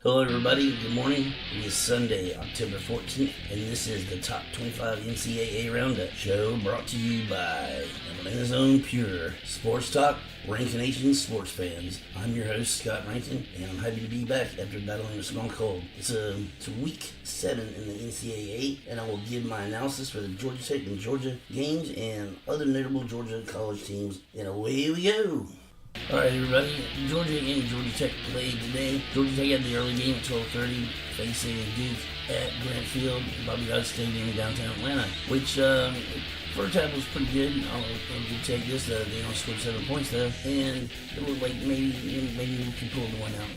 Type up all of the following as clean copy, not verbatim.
Hello everybody, good morning. It is Sunday, October 14th, and this is the Top 25 NCAA Roundup show brought to you by Atlanta's own pure sports talk, Rankination Sports fans. I'm your host, Scott Rankin, and I'm happy to be back after battling a strong cold. It's week 7 in the NCAA, and I will give my analysis for the Georgia Tech and Georgia games and other notable Georgia college teams, and away we go. Alright everybody, Georgia and Georgia Tech played today. Georgia Tech had the early game at 12:30, facing Duke at Grant Field, Bobby Dodd Stadium in downtown Atlanta, which first half was pretty good. I'll take this. They only scored 7 points though, and it looked like maybe we could pull the one out.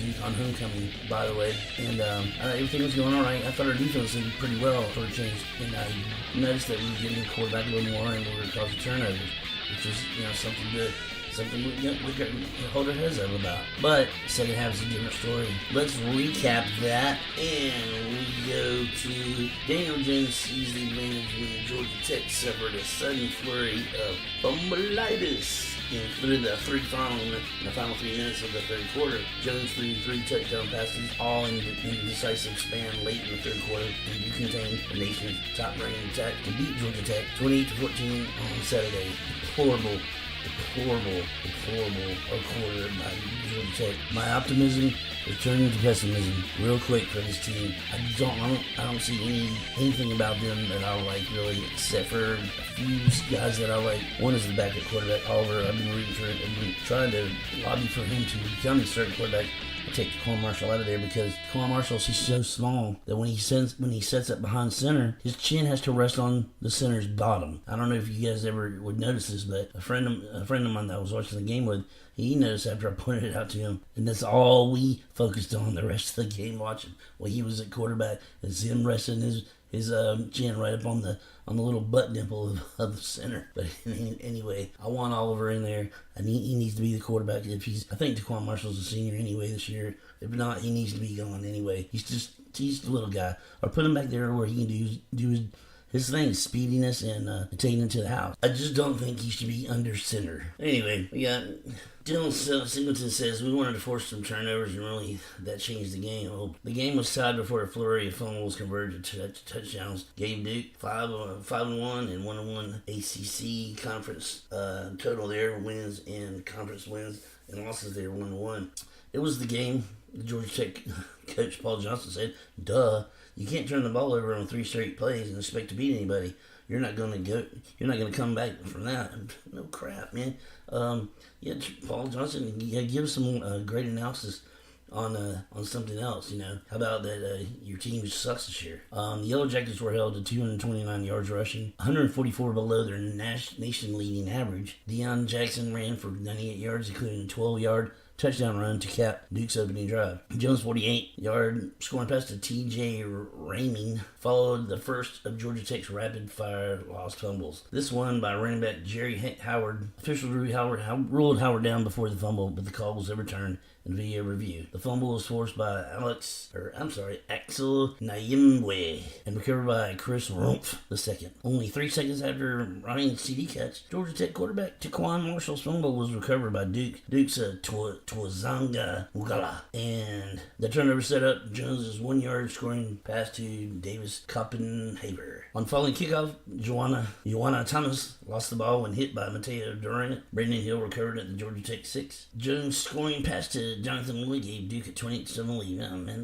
Duke on homecoming, by the way, and everything was going all right. I thought our defense did pretty well for a change, and I noticed that we were getting the quarterback a little more, and we were causing turnovers, which was something we hold our heads up about. But second half is a different story. Let's recap that, and we go to Daniel Jones sees the advantage when Georgia Tech suffered a sudden flurry of fumbleitis through the final 3 minutes of the third quarter. Jones threw 3 touchdown passes, all in decisive span late in the third quarter, and you contained the nation's top-ranked attack to beat Georgia Tech 28-14 on Saturday. Deplorable quarter by Georgia Tech. My optimism is turning to pessimism real quick for this team. I don't see anything about them that I like really, except for a few guys that I like. One is the backup quarterback, Oliver. I've been rooting for it. I've been trying to lobby for him to become the starting quarterback. I take Quan Marshall out of there because Quan Marshall's he's so small that when he sets up behind center, his chin has to rest on the center's bottom. I don't know if you guys ever would notice this, but a friend of mine that I was watching the game with, he noticed after I pointed it out to him, and that's all we focused on the rest of the game watching. Well, he was at quarterback, it's him resting his chin right up on the little butt dimple of the center. But anyway, I want Oliver in there, and he needs to be the quarterback. I think Taquan Marshall's a senior anyway this year. If not, he needs to be gone anyway. He's the little guy. Or put him back there where he can do his thing, speediness and taking it to the house. I just don't think he should be under center. Anyway, we got Dylan Singleton says we wanted to force some turnovers, and really that changed the game. Well, the game was tied before a flurry of fumbles converted to touchdowns. Gave Duke 5-1 and 1-1 ACC conference total there, wins and conference wins and losses there 1-1. It was the game. The Georgia Tech coach Paul Johnson said, "Duh, you can't turn the ball over on 3 straight plays and expect to beat anybody. You're not going to come back from that." No crap, man. Paul Johnson, give some great analysis on something else. How about that? Your team sucks this year. The Yellow Jackets were held to 229 yards rushing, 144 below their nation-leading average. Deion Jackson ran for 98 yards, including a 12-yard touchdown run to cap Duke's opening drive. Jones' 48-yard scoring pass to T.J. Raming followed the first of Georgia Tech's rapid-fire lost fumbles. This one by running back Jerry Howard. Officials ruled Howard down before the fumble, but the call was overturned in video review. The fumble was forced by Axel Nyemwe and recovered by Chris Rumpf II. Only 3 seconds after Ryan's CD catch, Georgia Tech quarterback Taquan Marshall's fumble was recovered by Duke's Twazanga Mugala. And the turnover set up Jones' 1-yard scoring pass to Davis Koppenhaver. On following kickoff, Joanna Thomas lost the ball when hit by Mateo Durant. Brandon Hill recovered at the Georgia Tech 6. Jones' scoring pass to Jonathan Lee gave Duke a 28-7 lead. Oh, man,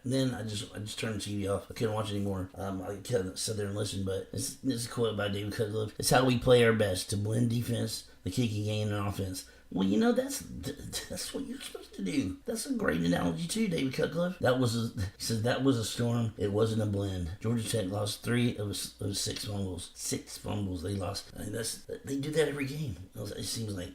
then I just turned the TV off. I couldn't watch anymore. I couldn't sit there and listen, but this is a quote by David Cutcliffe. "It's how we play our best, to blend defense, the kicking game, and offense." Well, that's what you're supposed to do. That's a great analogy too, David Cutcliffe. He said that was a storm. It wasn't a blend. Georgia Tech lost 3 of 6 fumbles. 6 fumbles they lost. I mean, they do that every game. It seems like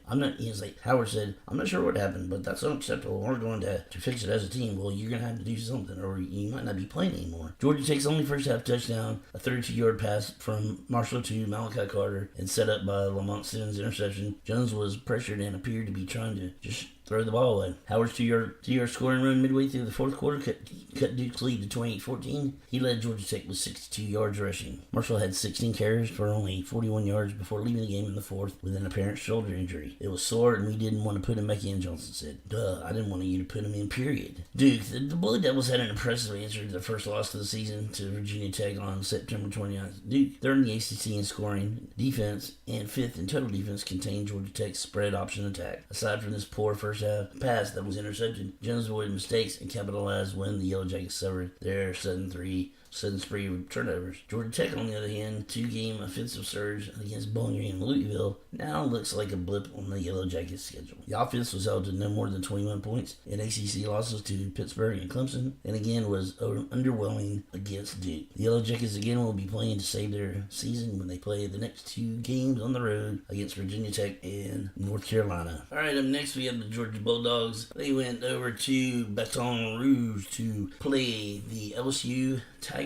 Howard said, "I'm not sure what happened, but that's unacceptable. We're going to fix it as a team." Well, you're gonna have to do something, or you might not be playing anymore. Georgia Tech's only first half touchdown, a 32-yard pass from Marshall to Malachi Carter, and set up by Lamont Simmons' interception. Jones was pressured and appeared to be trying to just throw the ball away. Howard's two-yard scoring run midway through the fourth quarter cut Duke's lead to 28-14. He led Georgia Tech with 62 yards rushing. Marshall had 16 carries for only 41 yards before leaving the game in the fourth with an apparent shoulder injury. It was sore and we didn't want to put him back in, Johnson said. Duh, I didn't want you to put him in, period. Duke, the Blue Devils had an impressive answer to their first loss of the season to Virginia Tech on September 29th. Duke, third in the ACC in scoring, defense, and fifth in total defense, contained Georgia Tech's spread option attack. Aside from this poor first half pass that was intercepted, Jones avoided mistakes and capitalized when the Yellow Jackets suffered their 7-3 sudden spree of turnovers. Georgia Tech, on the other hand, two-game offensive surge against Bowling Green and Louisville now looks like a blip on the Yellow Jackets' schedule. The offense was held to no more than 21 points in ACC losses to Pittsburgh and Clemson, and again was underwhelming against Duke. The Yellow Jackets again will be playing to save their season when they play the next two games on the road against Virginia Tech and North Carolina. All right, up next we have the Georgia Bulldogs. They went over to Baton Rouge to play the LSU Tigers.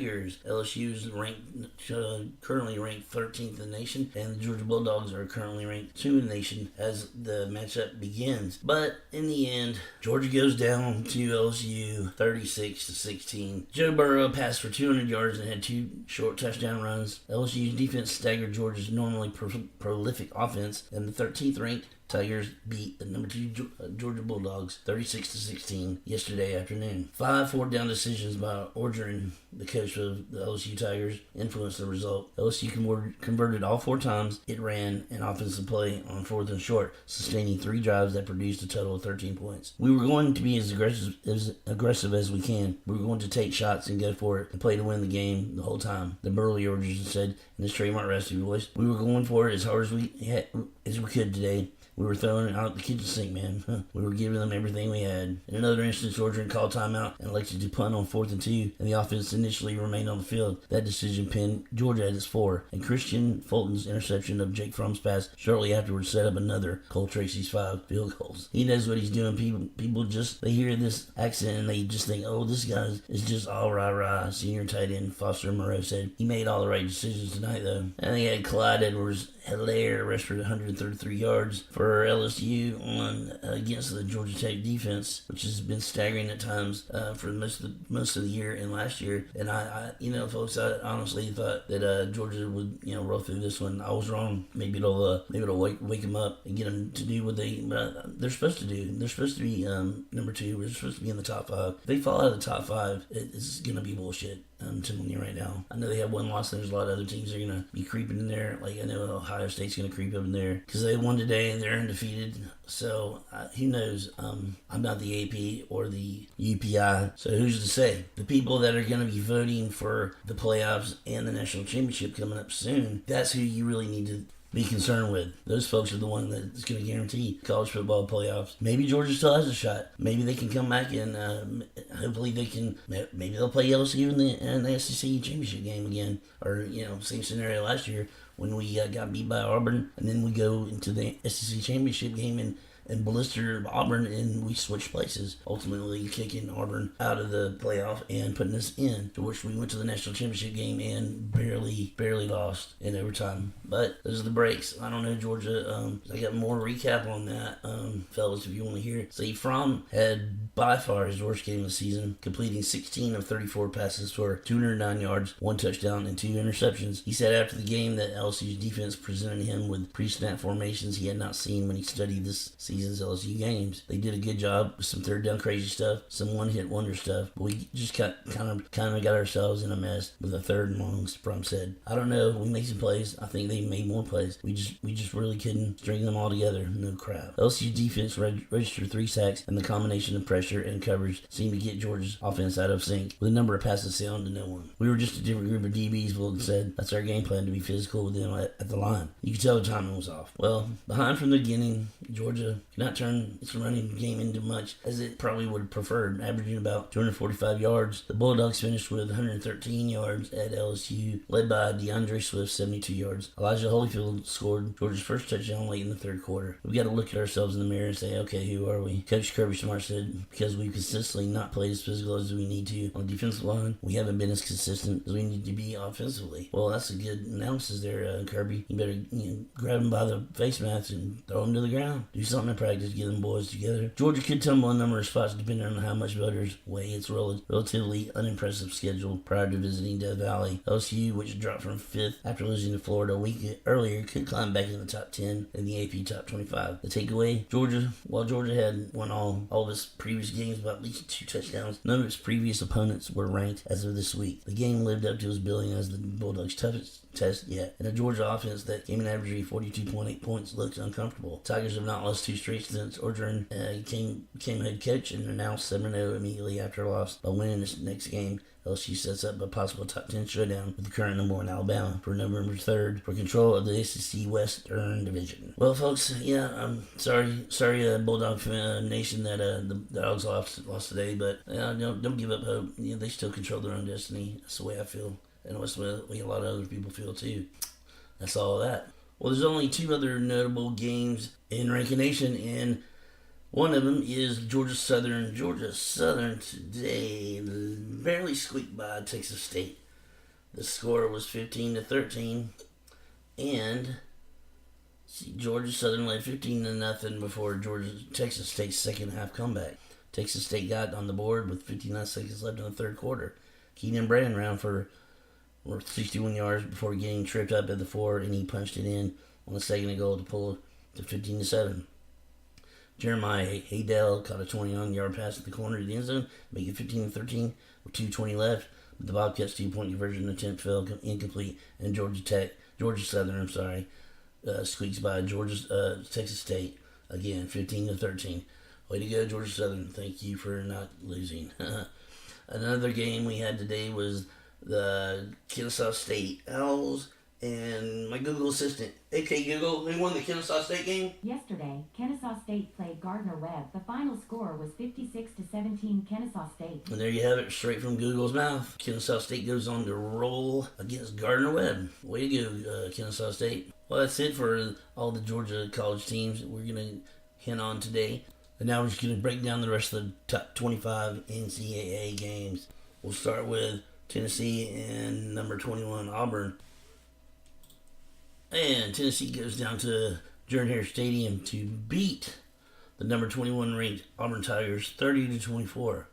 LSU is currently ranked 13th in the nation, and the Georgia Bulldogs are currently ranked 2 in the nation as the matchup begins. But in the end, Georgia goes down to LSU 36-16. Joe Burrow passed for 200 yards and had 2 short touchdown runs. LSU's defense staggered Georgia's normally prolific offense, and the 13th ranked Tigers beat the number 2 Georgia Bulldogs 36-16 yesterday afternoon. 5 fourth-down decisions by Orgeron, the coach of the LSU Tigers, influenced the result. LSU converted all 4 times it ran an offensive play on 4th and short, sustaining 3 drives that produced a total of 13 points. We were going to be as aggressive as we can. We were going to take shots and go for it and play to win the game the whole time, the burly Orgeron said in his trademark raspy voice. We were going for it as hard as we could today. We were throwing it out the kitchen sink, man. We were giving them everything we had. In another instance, Orgeron called timeout and elected to punt on 4th and 2, and the offense initially remained on the field. That decision pinned Georgia at its 4, and Christian Fulton's interception of Jake Fromm's pass shortly afterwards set up another Cole Tracy's 5 field goals. He knows what he's doing. People they hear this accent and they just think, oh, this guy is just all rah-rah. Senior tight end Foster Moreau said he made all the right decisions tonight, though. And they had Clyde Edwards-Helaire rushed for 133 yards for LSU against the Georgia Tech defense, which has been staggering at times for most of the year and last year. And I folks, I honestly thought that Georgia would roll through this one. I was wrong. Maybe it'll wake them up and get them to do what they're supposed to do. They're supposed to be number 2. We're supposed to be in the top 5. If they fall out of the top 5, it's gonna be bullshit. I'm telling you right now. I know they have one loss, and there's a lot of other teams that are going to be creeping in there. Like, I know Ohio State's going to creep up in there because they won today and they're undefeated. So, who knows? I'm not the AP or the UPI, so who's to say? The people that are going to be voting for the playoffs and the national championship coming up soon, that's who you really need to be concerned with. Those folks are the one that's going to guarantee college football playoffs. Maybe Georgia still has a shot. Maybe they can come back and hopefully they can. Maybe they'll play LSU in the SEC championship game again, or same scenario last year when we got beat by Auburn, and then we go into the SEC championship game and blister Auburn, and we switch places, ultimately kicking Auburn out of the playoff and putting us in, to which we went to the national championship game and barely lost in overtime. But those are the breaks. I don't know, Georgia. I got more recap on that, fellas, if you want to hear it. See, Fromm had by far his worst game of the season, completing 16 of 34 passes for 209 yards, 1 touchdown, and 2 interceptions. He said after the game that LSU's defense presented him with pre-snap formations he had not seen when he studied this season's LSU games. They did a good job with some third down crazy stuff, some one-hit wonder stuff, but we just kind of got ourselves in a mess with a 3rd and longs, Fromm said. I don't know. We made some plays. I think they made more plays. We just really couldn't string them all together. No crap. LSU defense registered 3 sacks, and the combination of pressure and coverage seemed to get Georgia's offense out of sync, with a number of passes sailed to no one. We were just a different group of DBs, Wilton said. That's our game plan, to be physical with them at the line. You could tell the timing was off. Well, behind from the beginning, Georgia not turn its running game into much as it probably would have preferred, averaging about 245 yards. The Bulldogs finished with 113 yards at LSU, led by DeAndre Swift, 72 yards. Elijah Holyfield scored Georgia's first touchdown late in the 3rd quarter. We've got to look at ourselves in the mirror and say, okay, who are we? Coach Kirby Smart said, because we've consistently not played as physical as we need to on the defensive line, we haven't been as consistent as we need to be offensively. Well, that's a good analysis there, Kirby. You better grab him by the face mask and throw him to the ground. Do something to practice, get them boys together. Georgia could tumble a number of spots depending on how much voters weigh its relatively unimpressive schedule prior to visiting Death Valley. LSU, which dropped from 5th after losing to Florida a week earlier, could climb back in the top 10 in the AP top 25. The takeaway, while Georgia had won all of its previous games by at least 2 touchdowns, none of its previous opponents were ranked as of this week. The game lived up to its billing as the Bulldogs' toughest test yet, and a Georgia offense that came in averaging 42.8 points looks uncomfortable. Tigers have not lost 2 straight since Orgeron became head coach, and are now 7-0 immediately after a loss. By winning this next game, LSU sets up a possible top 10 showdown with the current number 1 Alabama for November 3rd for control of the SEC Western Division. Well, folks, I'm sorry, Bulldog Nation that the Dogs lost today, but don't give up hope. They still control their own destiny. That's the way I feel, and that's the way a lot of other people feel too. That's all of that. Well, there's only 2 other notable games in Rankination, and one of them is Georgia Southern. Georgia Southern today barely squeaked by Texas State. The score was 15-13, and Georgia Southern led 15-0 before Texas State's second half comeback. Texas State got on the board with 59 seconds left in the third quarter. Keenan Brand ran for 61 yards before getting tripped up at the 4, and he punched it in on the second goal to pull to 15-7. Jeremiah Haydell caught a 21-yard pass at the corner of the end zone, making it 15-13 with 2:20 left. But the Bobcats' 2-point conversion attempt fell incomplete, and Georgia Southern, squeaks by Texas State again, 15-13. Way to go, Georgia Southern! Thank you for not losing. Another game we had today was the Kennesaw State Owls and my Google Assistant. Okay, Google, who won the Kennesaw State game? Yesterday, Kennesaw State played Gardner-Webb. The final score was 56-17 Kennesaw State. And there you have it, straight from Google's mouth. Kennesaw State goes on to roll against Gardner-Webb. Way to go, Kennesaw State. Well, that's it for all the Georgia college teams that we're going to hint on today. And now we're just going to break down the rest of the top 25 NCAA games. We'll start with Tennessee and number 21, Auburn. And Tennessee goes down to Jordan-Hare Stadium to beat the number 21 ranked Auburn Tigers 30-24.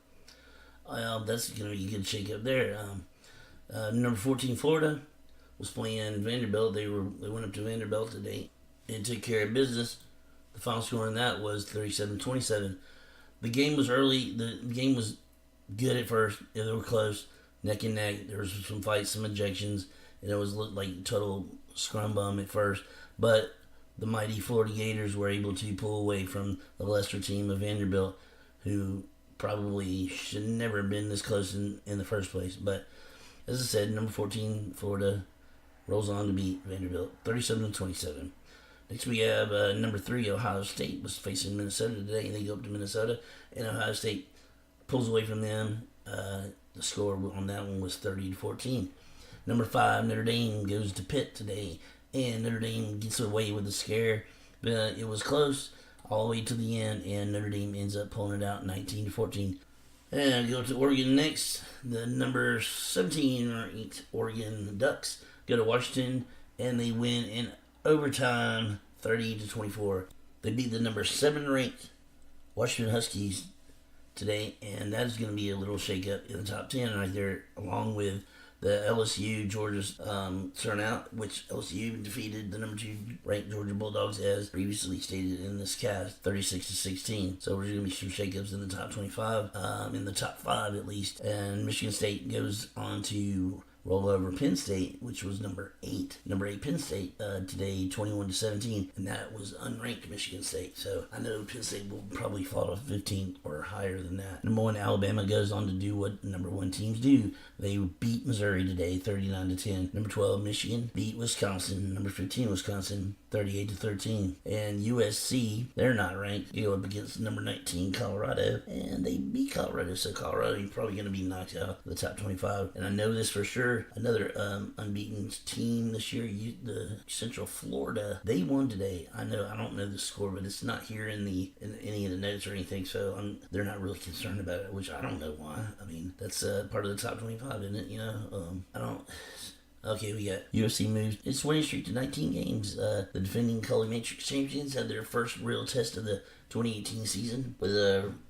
That's going to be a good shake-up there. Number 14, Florida, was playing Vanderbilt. They went up to Vanderbilt today and took care of business. The final score on that was 37-27. The game was early. The game was good at first. They were close, neck and neck. There was some fights, some ejections, and it looked like total scrum bum at first. But the mighty Florida Gators were able to pull away from the lesser team of Vanderbilt, who probably should never have been this close in the first place. But as I said, number 14, Florida, rolls on to beat Vanderbilt 37-27. Next we have number 3, Ohio State, was facing Minnesota today, and they go up to Minnesota, and Ohio State pulls away from them. The score on that one was 30-14. Number 5, Notre Dame goes to Pitt today, and Notre Dame gets away with a scare, but it was close all the way to the end, and Notre Dame ends up pulling it out 19-14. And go to Oregon next. The number 17 ranked Oregon Ducks go to Washington, and they win in overtime 30-24. They beat the number 7 ranked Washington Huskies today, and that's going to be a little shake-up in the top 10 right there, along with the LSU Georgia's turnout, which LSU defeated the number 2 ranked Georgia Bulldogs, as previously stated in this cast, 36-16. So there's going to be some shakeups in the top 25, in the top 5 at least. And Michigan State goes on to roll over Penn State, which was number 8. Number 8 Penn State today, 21-17, and that was unranked Michigan State. So I know Penn State will probably fall to 15 or higher than that. Number 1 Alabama goes on to do what number 1 teams do. They beat Missouri today, 39-10. Number 12 Michigan beat Wisconsin. Number 15 Wisconsin, 38-13. And USC, they're not ranked. They go up against number 19 Colorado, and they beat Colorado. So Colorado is probably going to be knocked out of the top 25. And I know this for sure. Another unbeaten team this year, the Central Florida, they won today. I don't know the score, but it's not here in any of the notes or anything, so they're not really concerned about it, which I don't know why. I mean, that's part of the top 25, isn't it? Okay, we got UFC moves its winning streak to 19 games. The defending Color Matrix champions had their first real test of the 2018 season with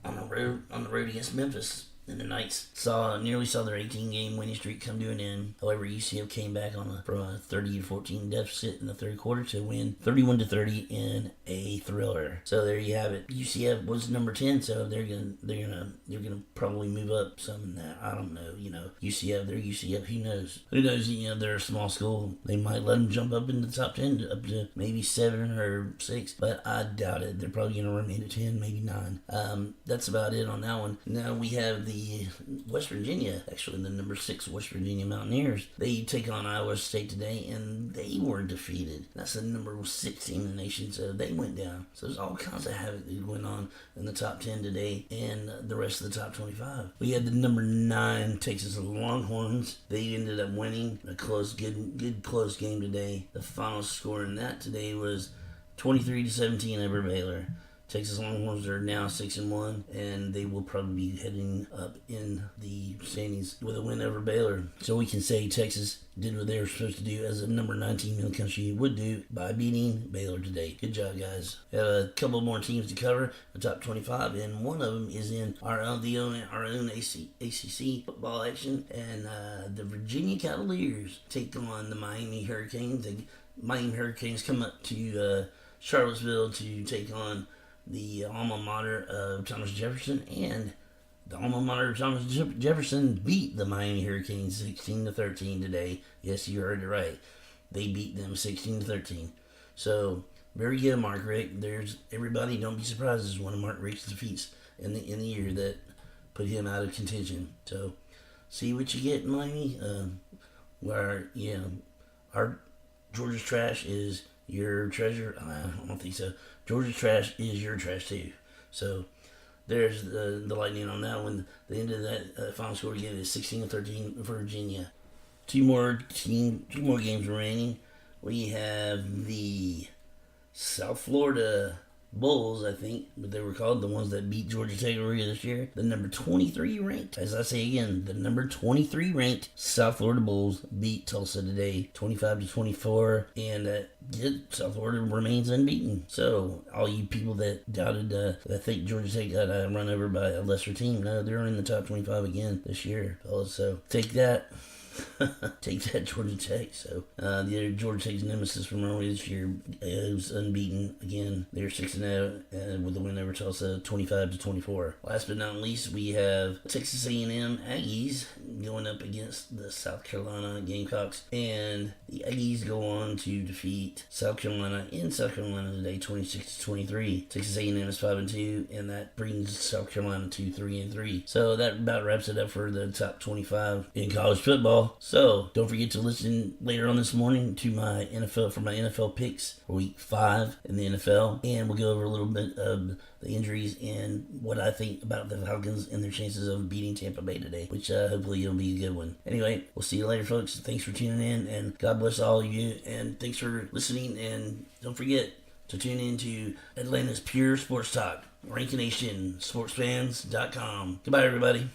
on the road against Memphis. And the Knights nearly saw their 18-game winning streak come to an end. However, UCF came back from a 30-14 deficit in the third quarter to win 31-30 in a thriller. So there you have it. UCF was number 10, so they're gonna probably move up some. I don't know. UCF, they're UCF. Who knows? Who knows? They're a small school. They might let them jump up into the top 10, up to maybe 7 or 6, but I doubt it. They're probably gonna remain at 10, maybe 9. That's about it on that one. Now we have the West Virginia, actually the number 6 West Virginia Mountaineers. They take on Iowa State today, and they were defeated. That's the number 6 team in the nation, so they went down. So there's all kinds of havoc that went on in the top 10 today and the rest of the top 25. We had the number 9 Texas Longhorns. They ended up winning a good close game today. The final score in that today was 23-17 over Baylor. Texas Longhorns are now 6-1, and they will probably be heading up in the standings with a win over Baylor. So we can say Texas did what they were supposed to do, as a number 9 team in the country would do, by beating Baylor today. Good job, guys. We have a couple more teams to cover, the top 25, and one of them is in our own ACC football action, and the Virginia Cavaliers take on the Miami Hurricanes. The Miami Hurricanes come up to Charlottesville to take on the alma mater of Thomas Jefferson, and the alma mater of Thomas Jefferson beat the Miami Hurricanes 16-13 today. Yes, you heard it right. They beat them 16-13. So, very good, Mark Richt. There's everybody. Don't be surprised. This is one of Mark Richt's defeats in the year that put him out of contention. So, see what you get in Miami. Where our Georgia's trash is your treasure. I don't think so. Georgia's trash is your trash too. So there's the lightning on that one. The end of that final score again is 16-13 Virginia. Two more games remaining. We have the South Florida Bulls, I think, but they were called, the ones that beat Georgia Tech earlier this year. The number 23 ranked, as I say again, the number 23 ranked South Florida Bulls beat Tulsa today, 25-24, and South Florida remains unbeaten. So, all you people that doubted, that think Georgia Tech got run over by a lesser team, no, they're in the top 25 again this year, fellas. So, take that. Take that, Georgia Tech. So the other Georgia Tech's nemesis from earlier this year is unbeaten again. They're 6-0 with a win over Tulsa, 25-24. Last but not least, we have Texas A&M Aggies going up against the South Carolina Gamecocks, and the Aggies go on to defeat South Carolina in South Carolina today, 26-23. Texas A&M is 5-2, and that brings South Carolina to 3-3. So that about wraps it up for the top 25 in college football. So, don't forget to listen later on this morning to my NFL picks for week 5 in the NFL. And we'll go over a little bit of the injuries and what I think about the Falcons and their chances of beating Tampa Bay today, which hopefully will be a good one. Anyway, we'll see you later, folks. Thanks for tuning in, and God bless all of you, and thanks for listening. And don't forget to tune in to Atlanta's Pure Sports Talk, Rankination Sportsfans.com. Goodbye, everybody.